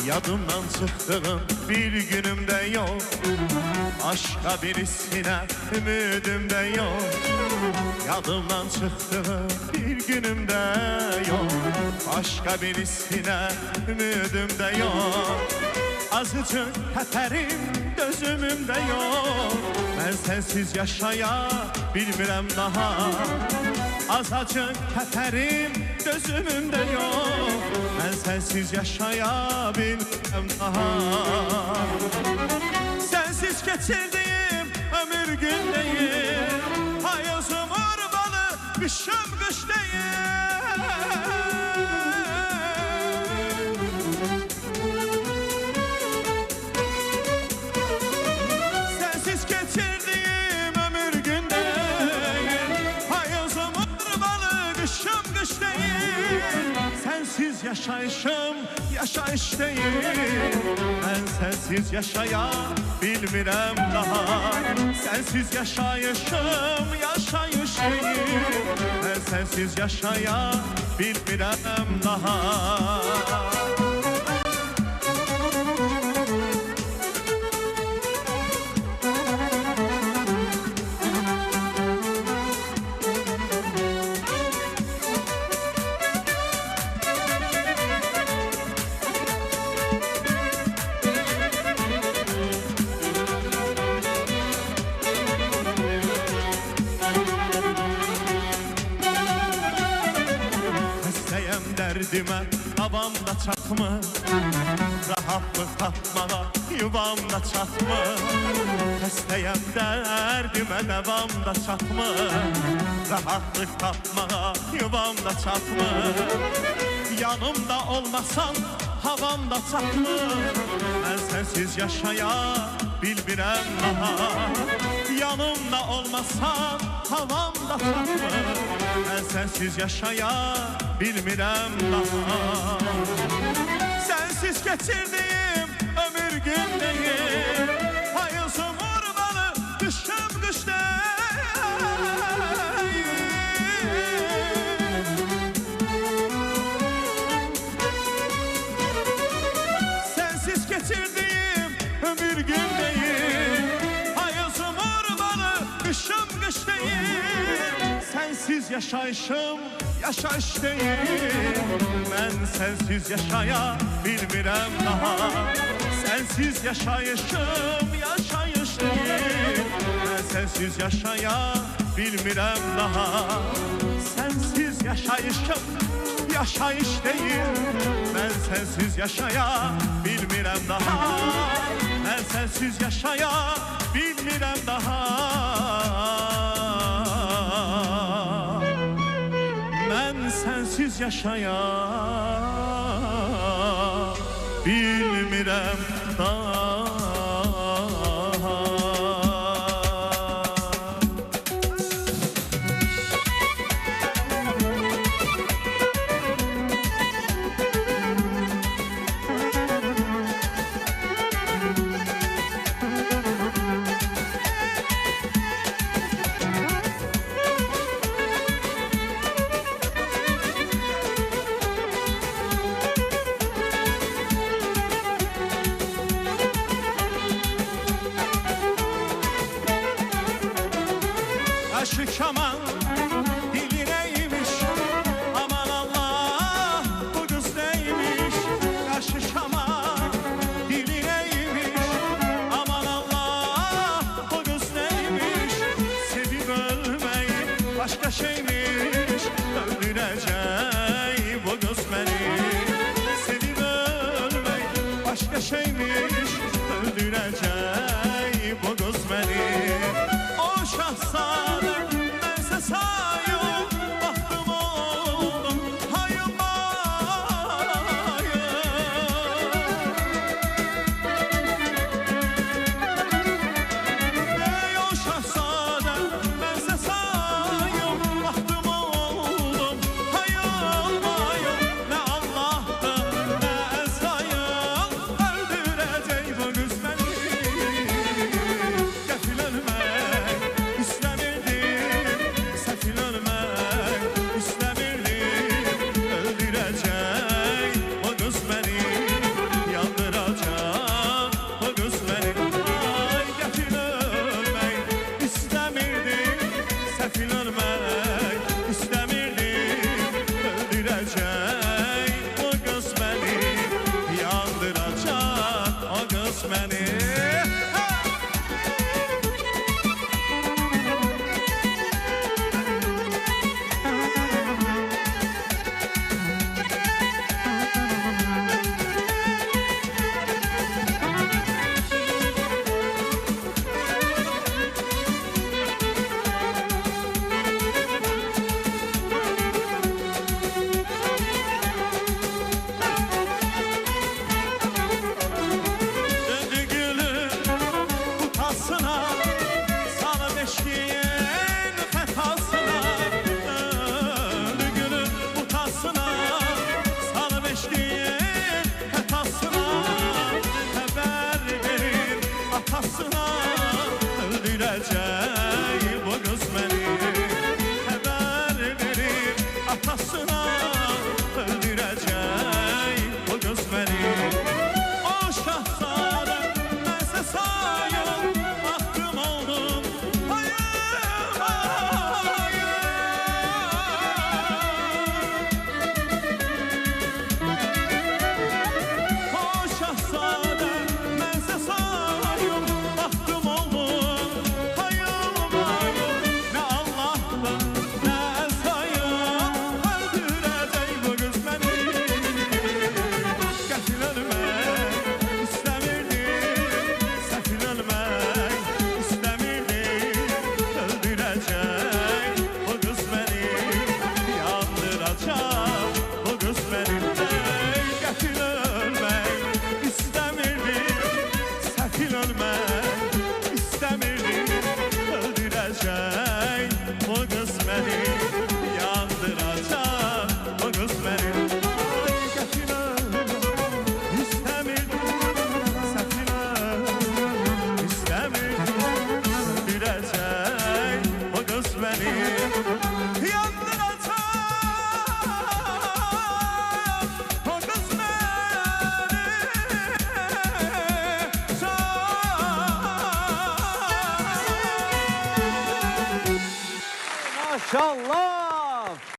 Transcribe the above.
Yadımdan çıktığın bir günümde yok. Başka birisine ümidimde yok. Yadımdan çıktığın bir günümde yok. Başka birisine ümidimde yok. Azıcık heterim gözümümde yok. Ben sensiz yaşaya bilmirem daha. Azacık heterim gözümümde yok. Ben sensiz yaşaya bilmirem daha. Sensiz geçirdiğim ömür gün değil. Hayızım urbalı kışım kış değil. Sensiz geçirdiğim ömür gün değil. Hayızım urbalı kışım kış değil. Sensiz yaşayışım yaşayış değil. Ben sensiz yaşaya bilmirem daha. Sensiz yaşayışım yaşayış değil. Ben sensiz yaşaya bilmirem daha. Derdime havamda çatma, rahatlık tapmağa yuvamda çatma. Hastayım derdime devamda çatma, rahatlık tapmağa yuvamda çatma. Yanımda olmasan havamda çatma. Ben sensiz yaşaya bilmirem daha. Yanımda olmasan havamda çatma. Ben sensiz yaşaya bilmirem daha. Sensiz geçirdiğim ömür gün değil. Hayızım urbalı kışım kış değil. Sensiz geçirdiğim ömür gün değil. Hayızım urbalı kışım kış değil. Sensiz yaşayışım yaşayış değil. Ben sensiz yaşaya bilmirem daha. Sensiz yaşayışım yaşayış değil. Ben sensiz yaşaya bilmirem daha. Sensiz yaşayışım yaşayış değil. Ben sensiz yaşaya bilmirem daha. Ben sensiz yaşaya bilmirem daha. Ben sensiz yaşaya bilmirem daha. Aşık aman dili neymiş, aman Allah bu kız neymiş. Aşık aman dili neymiş, aman Allah bu kız neymiş. Sevip ölmeyi başka şeymiş, öldürecek bu kız beni. Sevip ölmeyi başka şeymiş, öldürecek bu kız beni. O şahzade məni. Maşallah.